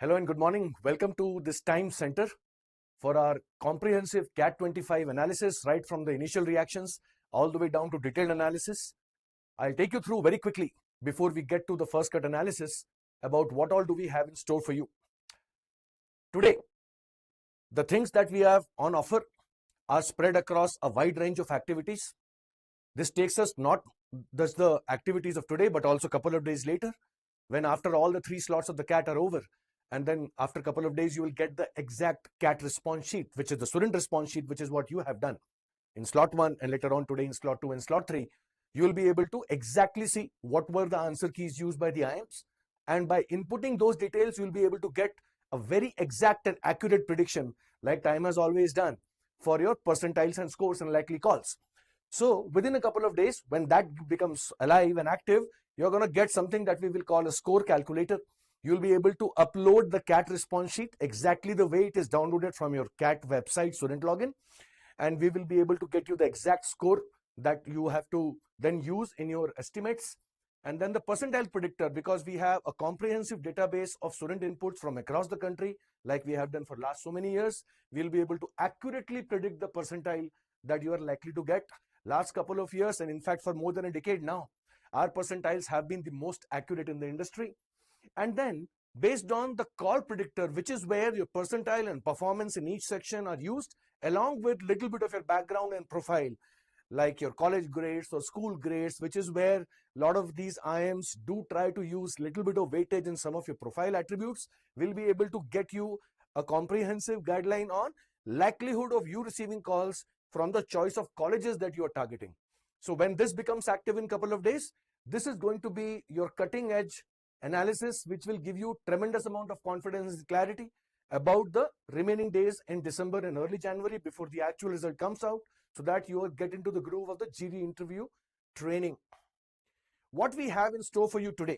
Hello and good morning. Welcome to this Time Center for our comprehensive CAT 25 analysis, right from the initial reactions all the way down to detailed analysis. I'll take you through very quickly before we get to the first cut analysis about what all do we have in store for you. Today, the things that we have on offer are spread across a wide range of activities. This takes us not just the activities of today, but also a couple of days later, when after all the 3 slots of the CAT are over, and then after a couple of days, you will get the exact CAT response sheet, which is the student response sheet, which is what you have done in slot 1 and later on today in slot 2 and slot 3. You will be able to exactly see what were the answer keys used by the IIMs. And by inputting those details, you will be able to get a very exact and accurate prediction, like time has always done, for your percentiles and scores and likely calls. So within a couple of days, when that becomes alive and active, you're going to get something that we will call a score calculator. You'll be able to upload the CAT response sheet exactly the way it is downloaded from your CAT website student login. And we will be able to get you the exact score that you have to then use in your estimates. And then the percentile predictor, because we have a comprehensive database of student inputs from across the country, like we have done for last so many years, we'll be able to accurately predict the percentile that you are likely to get. Last couple of years, and in fact for more than a decade now, our percentiles have been the most accurate in the industry. And then based on the call predictor, which is where your percentile and performance in each section are used, along with little bit of your background and profile, like your college grades or school grades, which is where a lot of these IIMs do try to use little bit of weightage in some of your profile attributes, will be able to get you a comprehensive guideline on likelihood of you receiving calls from the choice of colleges that you are targeting. So when this becomes active in a couple of days, this is going to be your cutting edge analysis, which will give you tremendous amount of confidence and clarity about the remaining days in December and early January before the actual result comes out, so that you will get into the groove of the GD interview training. What we have in store for you today,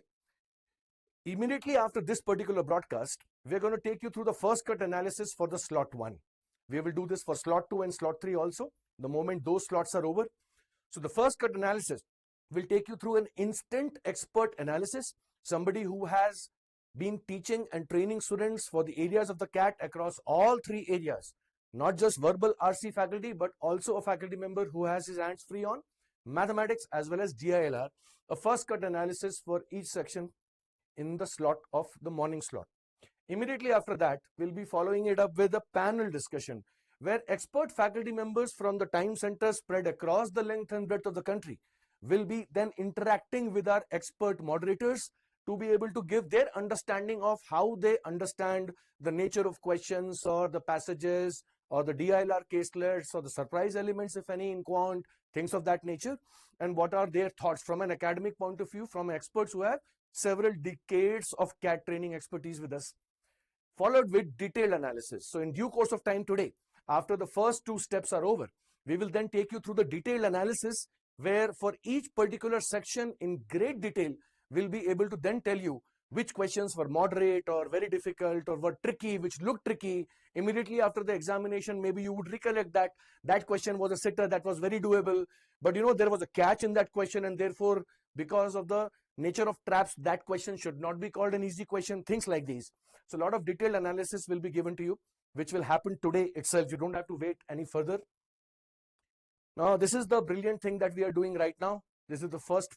immediately after this particular broadcast, we're going to take you through the first cut analysis for the slot 1. We will do this for slot 2 and slot 3 also, the moment those slots are over. So the first cut analysis will take you through an instant expert analysis, somebody who has been teaching and training students for the areas of the CAT across all 3 areas, not just verbal RC faculty, but also a faculty member who has his hands free on mathematics as well as DILR, a first cut analysis for each section in the slot of the morning slot. Immediately after that, we'll be following it up with a panel discussion where expert faculty members from the time center spread across the length and breadth of the country will be then interacting with our expert moderators to be able to give their understanding of how they understand the nature of questions or the passages or the DILR caselets or the surprise elements, if any, in quant, things of that nature, and what are their thoughts from an academic point of view from experts who have several decades of CAT training expertise with us, followed with detailed analysis. So in due course of time today, after the first 2 steps are over, we will then take you through the detailed analysis where for each particular section in great detail, we'll be able to then tell you which questions were moderate or very difficult or were tricky, which looked tricky. Immediately after the examination, maybe you would recollect that that question was a sitter that was very doable, but there was a catch in that question, and therefore because of the nature of traps, that question should not be called an easy question, things like these. So a lot of detailed analysis will be given to you, which will happen today itself. You don't have to wait any further. Now, this is the brilliant thing that we are doing right now. This is the first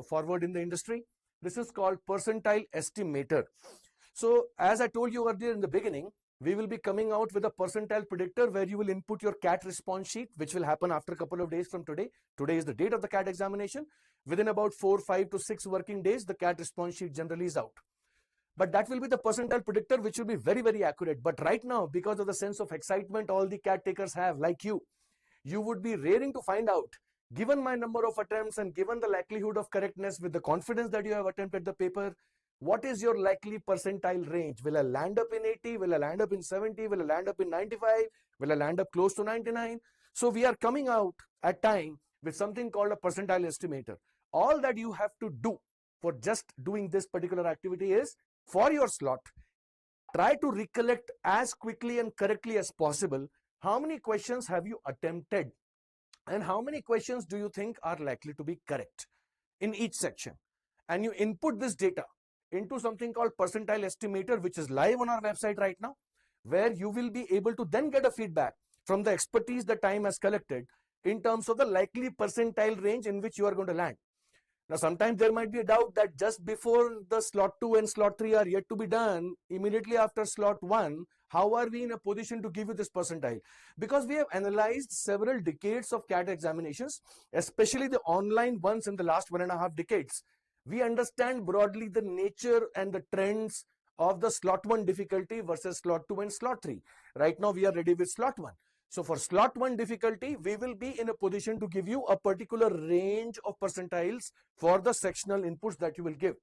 forward in the industry. This is called percentile estimator. So as I told you earlier in the beginning, we will be coming out with a percentile predictor where you will input your CAT response sheet, which will happen after a couple of days from today. Today is the date of the CAT examination. Within about 4, 5 to 6 working days, the CAT response sheet generally is out. But that will be the percentile predictor, which will be very, very accurate. But right now, because of the sense of excitement all the CAT takers have, like you would be raring to find out, given my number of attempts and given the likelihood of correctness with the confidence that you have attempted the paper, what is your likely percentile range? Will I land up in 80? Will I land up in 70? Will I land up in 95? Will I land up close to 99? So we are coming out at time with something called a percentile estimator. All that you have to do for just doing this particular activity is, for your slot, try to recollect as quickly and correctly as possible how many questions have you attempted and how many questions do you think are likely to be correct in each section. And you input this data into something called percentile estimator, which is live on our website right now, where you will be able to then get a feedback from the expertise that time has collected in terms of the likely percentile range in which you are going to land. Now, sometimes there might be a doubt that just before the slot 2 and slot 3 are yet to be done, immediately after slot 1, how are we in a position to give you this percentile? Because we have analyzed several decades of CAT examinations, especially the online ones in the last 1.5 decades. We understand broadly the nature and the trends of the slot 1 difficulty versus slot 2 and slot 3. Right now, we are ready with slot 1. So for slot 1 difficulty, we will be in a position to give you a particular range of percentiles for the sectional inputs that you will give.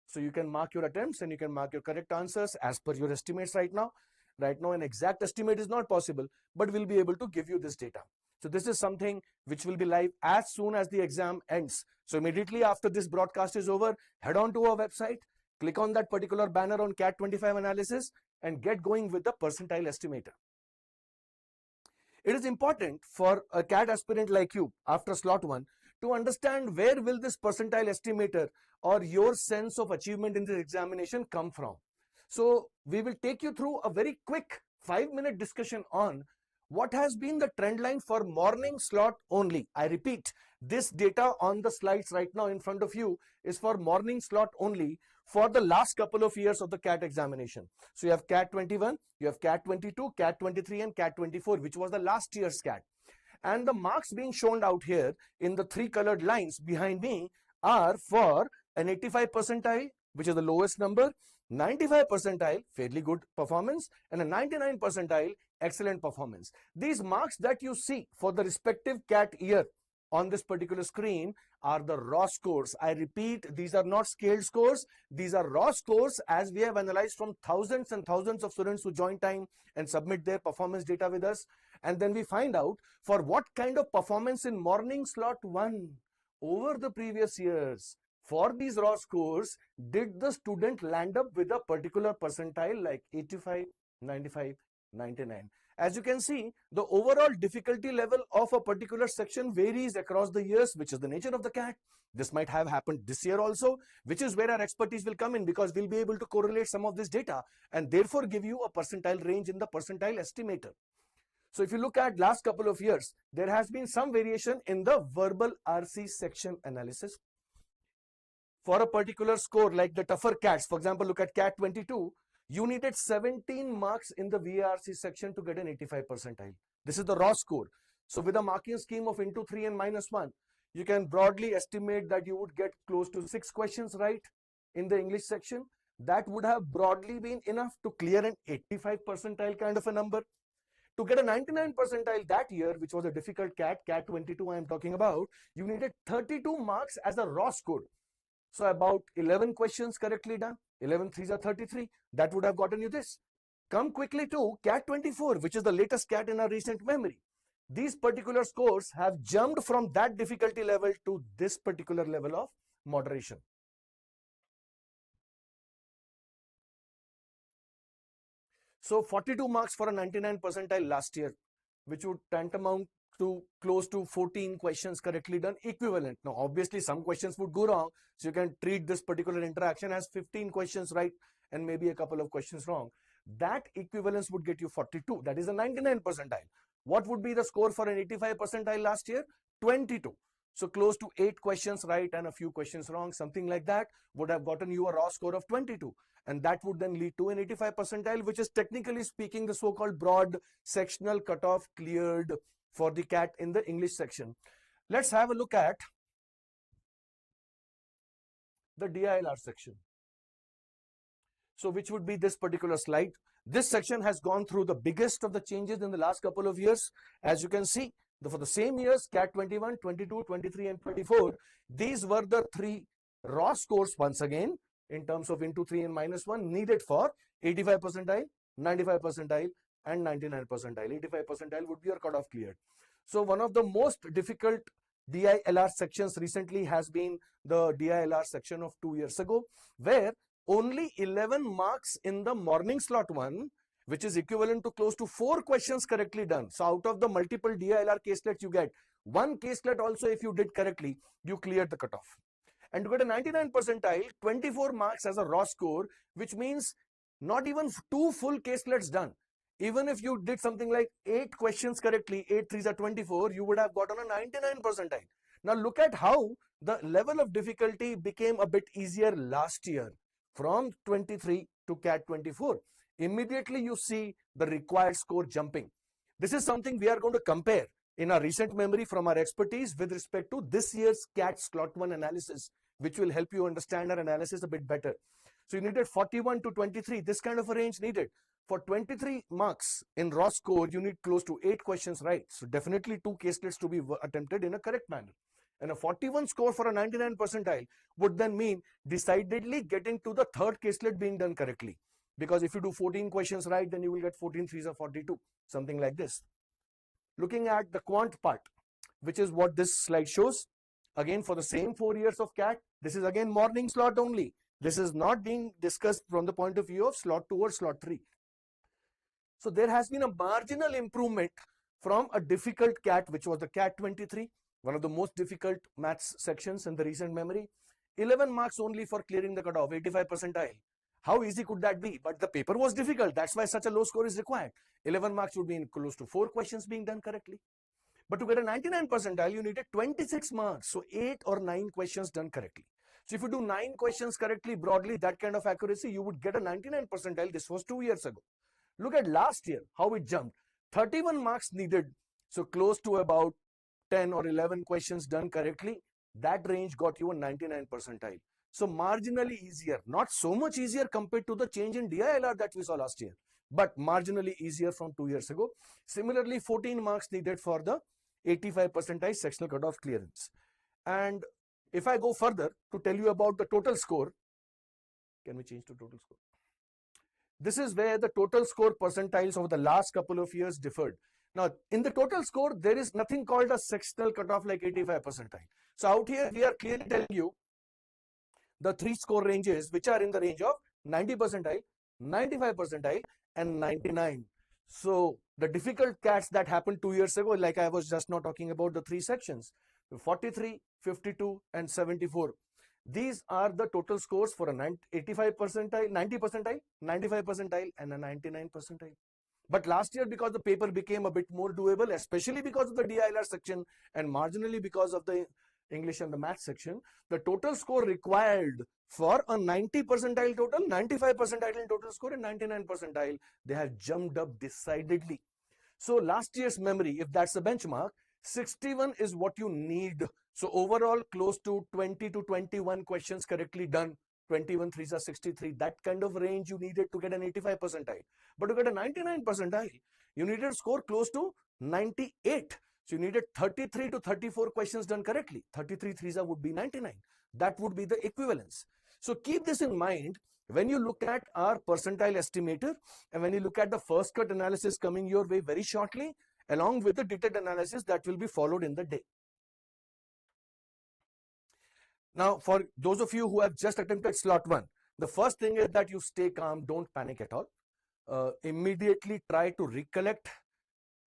So you can mark your attempts and you can mark your correct answers as per your estimates right now. Right now, an exact estimate is not possible, but we'll be able to give you this data. So this is something which will be live as soon as the exam ends. So immediately after this broadcast is over, head on to our website, click on that particular banner on CAT 25 analysis and get going with the percentile estimator. It is important for a CAT aspirant like you after slot 1 to understand where will this percentile estimator or your sense of achievement in this examination come from. So we will take you through a very quick 5-minute discussion on what has been the trend line for morning slot only. I repeat, this data on the slides right now in front of you is for morning slot only for the last couple of years of the CAT examination. So you have CAT 21, you have CAT 22, CAT 23 and CAT 24, which was the last year's CAT. And the marks being shown out here in the 3 colored lines behind me are for an 85 percentile, which is the lowest number, 95 percentile, fairly good performance, and a 99 percentile, excellent performance. These marks that you see for the respective CAT year on this particular screen are the raw scores. I repeat, these are not scaled scores. These are raw scores as we have analyzed from thousands and thousands of students who join time and submit their performance data with us. And then we find out for what kind of performance in morning slot 1 over the previous years. For these raw scores, did the student land up with a particular percentile like 85, 95, 99? As you can see, the overall difficulty level of a particular section varies across the years, which is the nature of the CAT. This might have happened this year also, which is where our expertise will come in, because we'll be able to correlate some of this data and therefore give you a percentile range in the percentile estimator. So if you look at last couple of years, there has been some variation in the verbal RC section analysis. For a particular score like the tougher CATs, for example, look at CAT 22, you needed 17 marks in the VARC section to get an 85 percentile. This is the raw score. So with a marking scheme of into 3 and -1, you can broadly estimate that you would get close to 6 questions right in the English section. That would have broadly been enough to clear an 85 percentile kind of a number. To get a 99 percentile that year, which was a difficult CAT, CAT 22 I am talking about, you needed 32 marks as a raw score. So about 11 questions correctly done, 11 threes are 33, that would have gotten you this. Come quickly to CAT 24, which is the latest CAT in our recent memory. These particular scores have jumped from that difficulty level to this particular level of moderation. So 42 marks for a 99 percentile last year, which would tantamount to close to 14 questions correctly done, equivalent. Now, obviously, some questions would go wrong. So you can treat this particular interaction as 15 questions right and maybe a couple of questions wrong. That equivalence would get you 42. That is a 99 percentile. What would be the score for an 85 percentile last year? 22. So close to 8 questions right and a few questions wrong, something like that would have gotten you a raw score of 22. And that would then lead to an 85 percentile, which is technically speaking the so-called broad sectional cutoff cleared for the CAT in the English section. Let's have a look at the DILR section. So which would be this particular slide. This section has gone through the biggest of the changes in the last couple of years. As you can see, for the same years, CAT 21, 22, 23 and 24, these were the 3 raw scores once again in terms of into 3 and -1 needed for 85 percentile, 95 percentile and 99 percentile. 85 percentile would be your cutoff cleared. So one of the most difficult DILR sections recently has been the DILR section of 2 years ago, where only 11 marks in the morning slot 1, which is equivalent to close to 4 questions correctly done. So out of the multiple DILR caselets you get, 1 caselet also if you did correctly, you cleared the cutoff. And to get a 99 percentile, 24 marks as a raw score, which means not even 2 full caselets done. Even if you did something like 8 questions correctly, 8 threes are 24, you would have gotten a 99 percentile. Now look at how the level of difficulty became a bit easier last year from 23 to CAT 24. Immediately you see the required score jumping. This is something we are going to compare in our recent memory from our expertise with respect to this year's CAT slot 1 analysis, which will help you understand our analysis a bit better. So you needed 41 to 23, this kind of a range needed. For 23 marks in raw score, you need close to 8 questions right. So definitely 2 caselets to be attempted in a correct manner. And a 41 score for a 99 percentile would then mean decidedly getting to the third caselet being done correctly. Because if you do 14 questions right, then you will get 14 threes or 42, something like this. Looking at the quant part, which is what this slide shows. Again, for the same 4 years of CAT, this is again morning slot only. This is not being discussed from the point of view of slot 2 or slot 3. So there has been a marginal improvement from a difficult CAT, which was the CAT 23, one of the most difficult maths sections in the recent memory. 11 marks only for clearing the cutoff, 85 percentile. How easy could that be? But the paper was difficult. That's why such a low score is required. 11 marks would be in close to 4 questions being done correctly. But to get a 99 percentile, you needed 26 marks. So 8 or 9 questions done correctly. So if you do 9 questions correctly, broadly, that kind of accuracy, you would get a 99 percentile. This was 2 years ago. Look at last year, how it jumped. 31 marks needed. So close to about 10 or 11 questions done correctly. That range got you a 99 percentile. So marginally easier, not so much easier compared to the change in DILR that we saw last year, but marginally easier from 2 years ago. Similarly, 14 marks needed for the 85 percentile sectional cutoff clearance. And if I go further to tell you about the total score, can we change to total score? This is where the total score percentiles over the last couple of years differed. Now, in the total score, there is nothing called a sectional cutoff like 85 percentile. So out here, we are clearly telling you the 3 score ranges, which are in the range of 90 percentile, 95 percentile, and 99. So the difficult CATs that happened 2 years ago, like I was just now talking about the 3 sections, 43, 52, and 74. These are the total scores for a 85 percentile, 90 percentile, 95 percentile, and a 99 percentile. But last year, because the paper became a bit more doable, especially because of the DILR section and marginally because of the English and the math section, the total score required for a 90 percentile total, 95 percentile in total score, and 99 percentile, they have jumped up decidedly. So last year's memory, if that's a benchmark, 61 is what you need. So overall, close to 20 to 21 questions correctly done. 21 threes are 63. That kind of range you needed to get an 85 percentile. But to get a 99 percentile, you needed to score close to 98. So you needed 33 to 34 questions done correctly. 33 threes would be 99. That would be the equivalence. So keep this in mind when you look at our percentile estimator and when you look at the first cut analysis coming your way very shortly, along with the detailed analysis that will be followed in the day. Now, for those of you who have just attempted slot 1, the first thing is that you stay calm, don't panic at all. Immediately try to recollect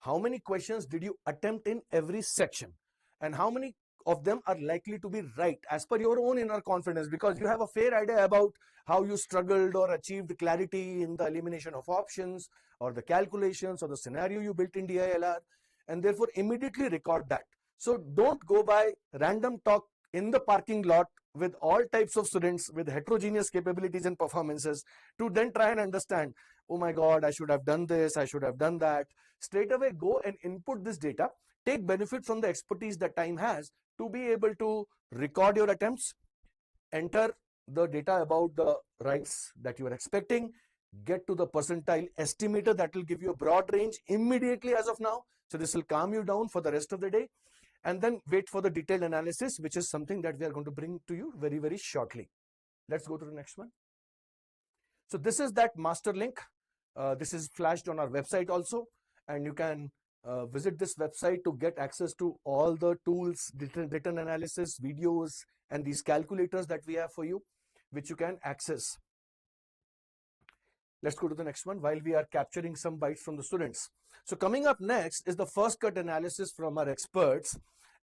how many questions did you attempt in every section and how many of them are likely to be right as per your own inner confidence, because you have a fair idea about how you struggled or achieved clarity in the elimination of options or the calculations or the scenario you built in DILR, and therefore immediately record that. So don't go by random talk in the parking lot with all types of students with heterogeneous capabilities and performances to then try and understand, oh my God, I should have done this, I should have done that. Straight away go and input this data, take benefit from the expertise that time has to be able to record your attempts, enter the data about the rights that you are expecting, get to the percentile estimator that will give you a broad range immediately as of now. So this will calm you down for the rest of the day, and then wait for the detailed analysis, which is something that we are going to bring to you very, very shortly. Let's go to the next one. So this is that master link. This is flashed on our website also, and you can visit this website to get access to all the tools, data analysis, videos, and these calculators that we have for you, which you can access. Let's go to the next one while we are capturing some bytes from the students. So coming up next is the first cut analysis from our experts.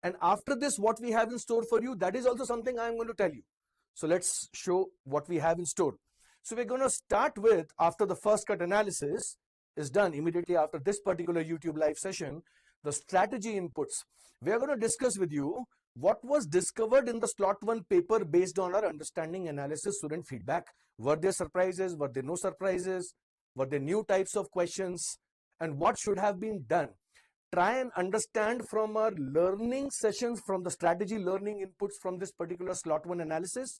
And after this, what we have in store for you, that is also something I'm going to tell you. So let's show what we have in store. So we're going to start with, after the first cut analysis is done, immediately after this particular YouTube live session, the strategy inputs. We are going to discuss with you what was discovered in the slot 1 paper based on our understanding, analysis, student feedback. Were there surprises? Were there no surprises? Were there new types of questions? And what should have been done? Try and understand from our learning sessions, from the strategy learning inputs from this particular slot 1 analysis,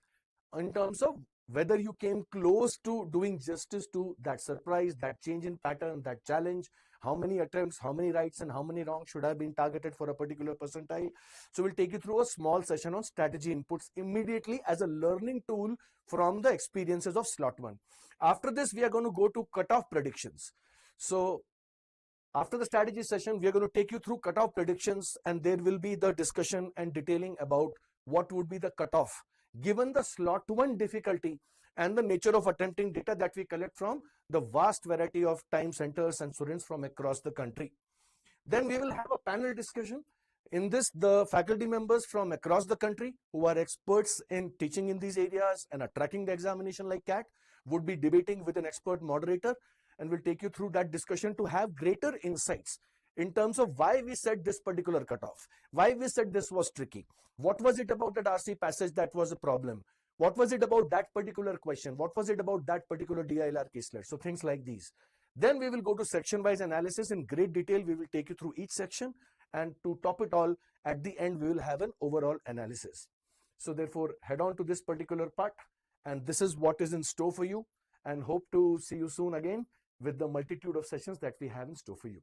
in terms of whether you came close to doing justice to that surprise, that change in pattern, that challenge, how many attempts, how many rights and how many wrongs should have been targeted for a particular percentile. So we'll take you through a small session on strategy inputs immediately as a learning tool from the experiences of slot 1. After this, we are going to go to cutoff predictions. So after the strategy session, we are going to take you through cutoff predictions, and there will be the discussion and detailing about what would be the cutoff given the slot 1 difficulty and the nature of attempting data that we collect from the vast variety of time centers and students from across the country. Then we will have a panel discussion. In this, the faculty members from across the country who are experts in teaching in these areas and are tracking the examination like CAT would be debating with an expert moderator, and will take you through that discussion to have greater insights in terms of why we set this particular cutoff, why we said this was tricky, what was it about that RC passage that was a problem, what was it about that particular question, what was it about that particular DILR caselet, so things like these. Then we will go to section-wise analysis in great detail. We will take you through each section, and to top it all, at the end, we will have an overall analysis. So therefore, head on to this particular part, and this is what is in store for you, and hope to see you soon again with the multitude of sessions that we have in store for you.